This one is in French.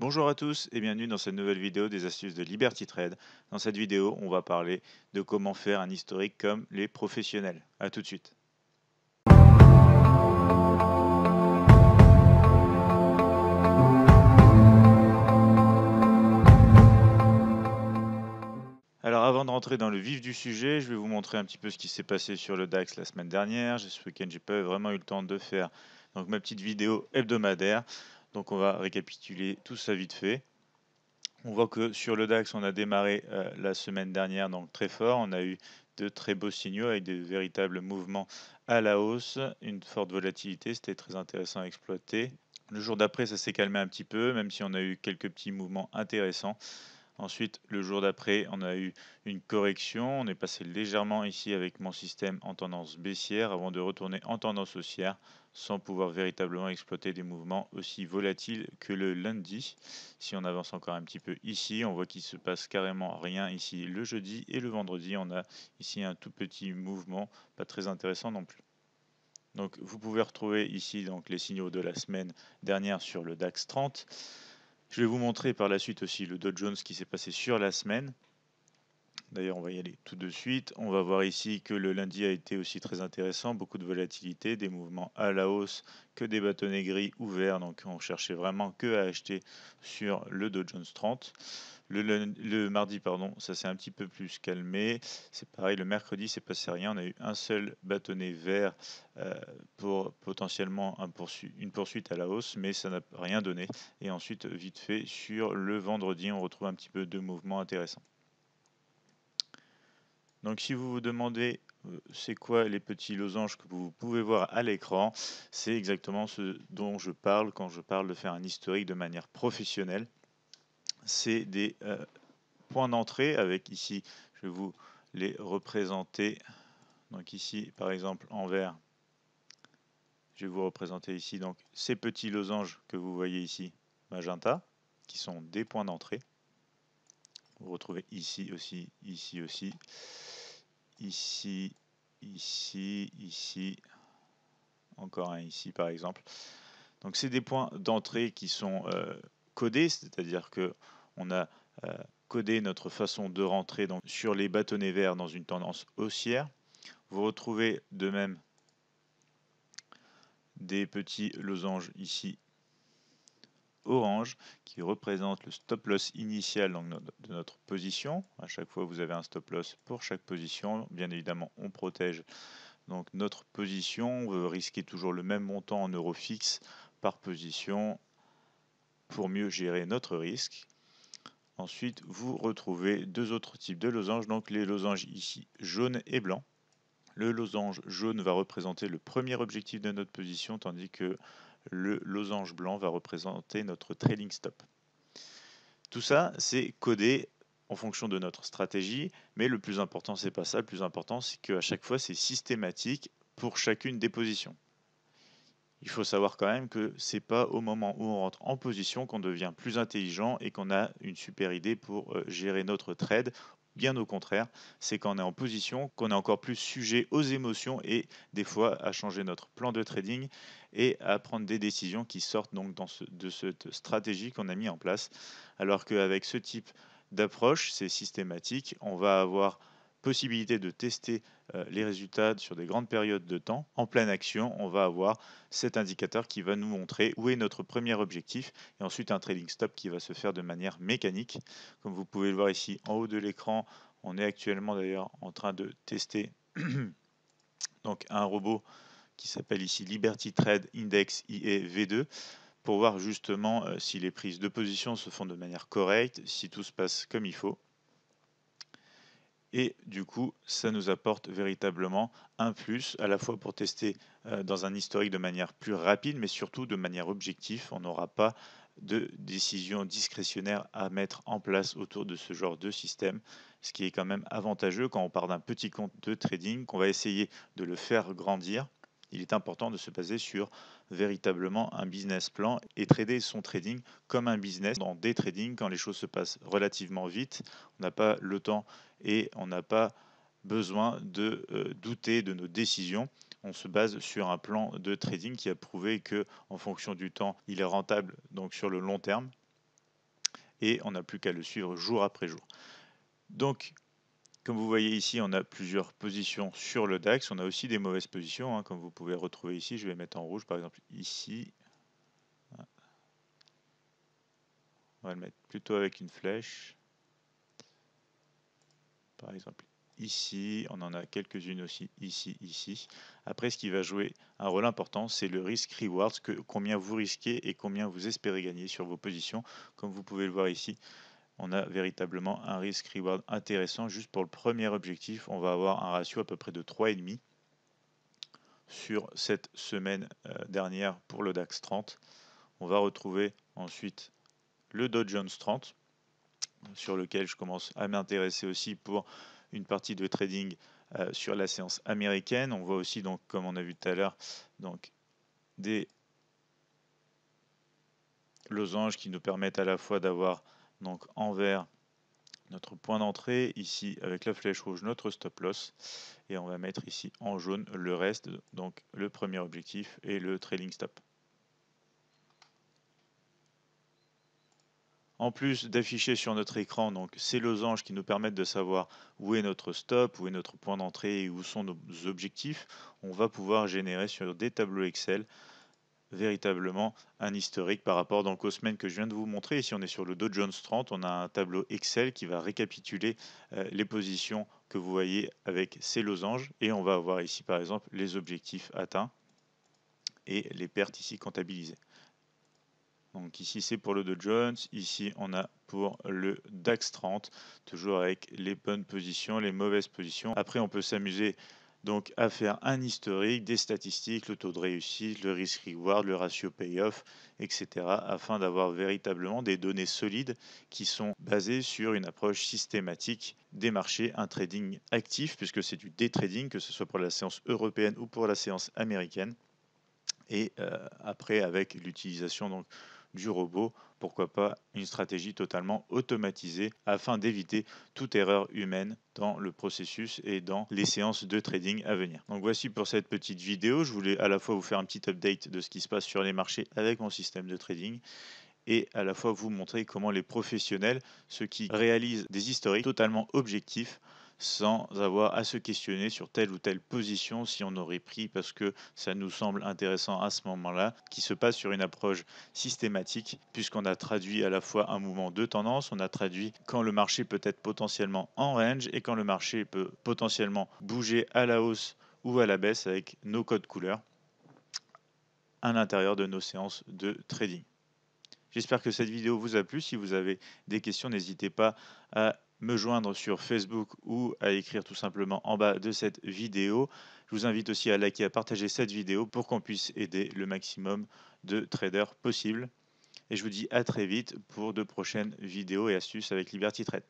Bonjour à tous et bienvenue dans cette nouvelle vidéo des astuces de Liberty Trade. Dans cette vidéo, on va parler de comment faire un historique comme les professionnels. A tout de suite. Alors avant de rentrer dans le vif du sujet, je vais vous montrer un petit peu ce qui s'est passé sur le DAX la semaine dernière. Ce week-end, j'ai pas vraiment eu le temps de faire donc ma petite vidéo hebdomadaire. Donc on va récapituler tout ça vite fait. On voit que sur le DAX, on a démarré la semaine dernière donc très fort. On a eu de très beaux signaux avec de véritables mouvements à la hausse, une forte volatilité, c'était très intéressant à exploiter. Le jour d'après, ça s'est calmé un petit peu, même si on a eu quelques petits mouvements intéressants. Ensuite, le jour d'après, on a eu une correction. On est passé légèrement ici avec mon système en tendance baissière avant de retourner en tendance haussière sans pouvoir véritablement exploiter des mouvements aussi volatiles que le lundi. Si on avance encore un petit peu ici, on voit qu'il se passe carrément rien ici le jeudi et le vendredi. On a ici un tout petit mouvement, pas très intéressant non plus. Donc vous pouvez retrouver ici donc les signaux de la semaine dernière sur le DAX 30. Je vais vous montrer par la suite aussi le Dow Jones qui s'est passé sur la semaine. D'ailleurs, on va y aller tout de suite. On va voir ici que le lundi a été aussi très intéressant, beaucoup de volatilité, des mouvements à la hausse, que des bâtonnets gris ouverts. Donc, on cherchait vraiment que à acheter sur le Dow Jones 30. Le mardi, pardon, ça s'est un petit peu plus calmé. C'est pareil, le mercredi, c'est passé rien. On a eu un seul bâtonnet vert pour potentiellement une poursuite à la hausse, mais ça n'a rien donné. Et ensuite, vite fait, sur le vendredi, on retrouve un petit peu de mouvements intéressants. Donc si vous vous demandez c'est quoi les petits losanges que vous pouvez voir à l'écran, c'est exactement ce dont je parle quand je parle de faire un historique de manière professionnelle. C'est des points d'entrée avec ici, je vais vous les représenter. Donc ici, par exemple, en vert, je vais vous représenter ici donc ces petits losanges que vous voyez ici, magenta, qui sont des points d'entrée. Vous retrouvez ici aussi, ici, ici, encore un ici par exemple. Donc c'est des points d'entrée qui sont codés, c'est-à-dire que on a codé notre façon de rentrer donc, sur les bâtonnets verts dans une tendance haussière. Vous retrouvez de même des petits losanges ici orange qui représente le stop loss initial donc, de notre position. À chaque fois, vous avez un stop loss pour chaque position. Bien évidemment, on protège donc notre position. On veut risquer toujours le même montant en euros fixes par position pour mieux gérer notre risque. Ensuite, vous retrouvez deux autres types de losanges, donc les losanges ici jaune et blanc. Le losange jaune va représenter le premier objectif de notre position, tandis que le losange blanc va représenter notre trailing stop. Tout ça, c'est codé en fonction de notre stratégie, mais le plus important, c'est pas ça. Le plus important, c'est qu'à chaque fois, c'est systématique pour chacune des positions. Il faut savoir quand même que c'est pas au moment où on rentre en position qu'on devient plus intelligent et qu'on a une super idée pour gérer notre trade. Bien au contraire, c'est quand on est en position qu'on est encore plus sujet aux émotions et des fois à changer notre plan de trading et à prendre des décisions qui sortent donc de cette stratégie qu'on a mis en place. Alors qu'avec ce type d'approche, c'est systématique, on va avoir possibilité de tester les résultats sur des grandes périodes de temps. En pleine action, on va avoir cet indicateur qui va nous montrer où est notre premier objectif et ensuite un trading stop qui va se faire de manière mécanique. Comme vous pouvez le voir ici en haut de l'écran, on est actuellement d'ailleurs en train de tester donc un robot qui s'appelle ici Liberty Trade Index IE V2 pour voir justement si les prises de position se font de manière correcte, si tout se passe comme il faut. Et du coup, ça nous apporte véritablement un plus, à la fois pour tester dans un historique de manière plus rapide, mais surtout de manière objective. On n'aura pas de décision discrétionnaire à mettre en place autour de ce genre de système, ce qui est quand même avantageux quand on part d'un petit compte de trading, qu'on va essayer de le faire grandir. Il est important de se baser sur véritablement un business plan et trader son trading comme un business dans des trading quand les choses se passent relativement vite. On n'a pas le temps et on n'a pas besoin de douter de nos décisions. On se base sur un plan de trading qui a prouvé que, en fonction du temps, il est rentable donc sur le long terme. et on n'a plus qu'à le suivre jour après jour. Donc, comme vous voyez ici, on a plusieurs positions sur le DAX. On a aussi des mauvaises positions, hein, comme vous pouvez retrouver ici. Je vais mettre en rouge, par exemple, ici. On va le mettre plutôt avec une flèche. Par exemple, ici. On en a quelques-unes aussi, ici, ici. Après, ce qui va jouer un rôle important, c'est le risk-reward, combien vous risquez et combien vous espérez gagner sur vos positions. Comme vous pouvez le voir ici, on a véritablement un risk-reward intéressant. Juste pour le premier objectif, on va avoir un ratio à peu près de 3,5 sur cette semaine dernière pour le DAX 30. On va retrouver ensuite le Dow Jones 30, sur lequel je commence à m'intéresser aussi pour une partie de trading sur la séance américaine. On voit aussi, donc, comme on a vu tout à l'heure, donc des losanges qui nous permettent à la fois d'avoir donc en vert notre point d'entrée, ici avec la flèche rouge notre stop loss, et on va mettre ici en jaune le reste, donc le premier objectif et le trailing stop. En plus d'afficher sur notre écran donc ces losanges qui nous permettent de savoir où est notre stop, où est notre point d'entrée et où sont nos objectifs, on va pouvoir générer sur des tableaux Excel véritablement un historique par rapport donc aux semaines que je viens de vous montrer. Ici on est sur le Dow Jones 30, on a un tableau Excel qui va récapituler les positions que vous voyez avec ces losanges, et on va avoir ici par exemple les objectifs atteints et les pertes ici comptabilisées. Donc ici c'est pour le Dow Jones, ici on a pour le DAX 30, toujours avec les bonnes positions, les mauvaises positions. Après on peut s'amuser donc à faire un historique, des statistiques, le taux de réussite, le risk reward, le ratio payoff, etc. afin d'avoir véritablement des données solides qui sont basées sur une approche systématique des marchés, un trading actif puisque c'est du day trading, que ce soit pour la séance européenne ou pour la séance américaine. Et après, avec l'utilisation donc du robot, pourquoi pas une stratégie totalement automatisée afin d'éviter toute erreur humaine dans le processus et dans les séances de trading à venir. Donc voici pour cette petite vidéo. Je voulais à la fois vous faire un petit update de ce qui se passe sur les marchés avec mon système de trading, et à la fois vous montrer comment les professionnels, ceux qui réalisent des historiques totalement objectifs, sans avoir à se questionner sur telle ou telle position si on aurait pris parce que ça nous semble intéressant à ce moment-là, qui se passe sur une approche systématique, puisqu'on a traduit à la fois un mouvement de tendance, on a traduit quand le marché peut être potentiellement en range et quand le marché peut potentiellement bouger à la hausse ou à la baisse avec nos codes couleurs à l'intérieur de nos séances de trading. J'espère que cette vidéo vous a plu. Si vous avez des questions, n'hésitez pas à me joindre sur Facebook ou à écrire tout simplement en bas de cette vidéo. Je vous invite aussi à liker et à partager cette vidéo pour qu'on puisse aider le maximum de traders possible. Et je vous dis à très vite pour de prochaines vidéos et astuces avec Liberty Trade.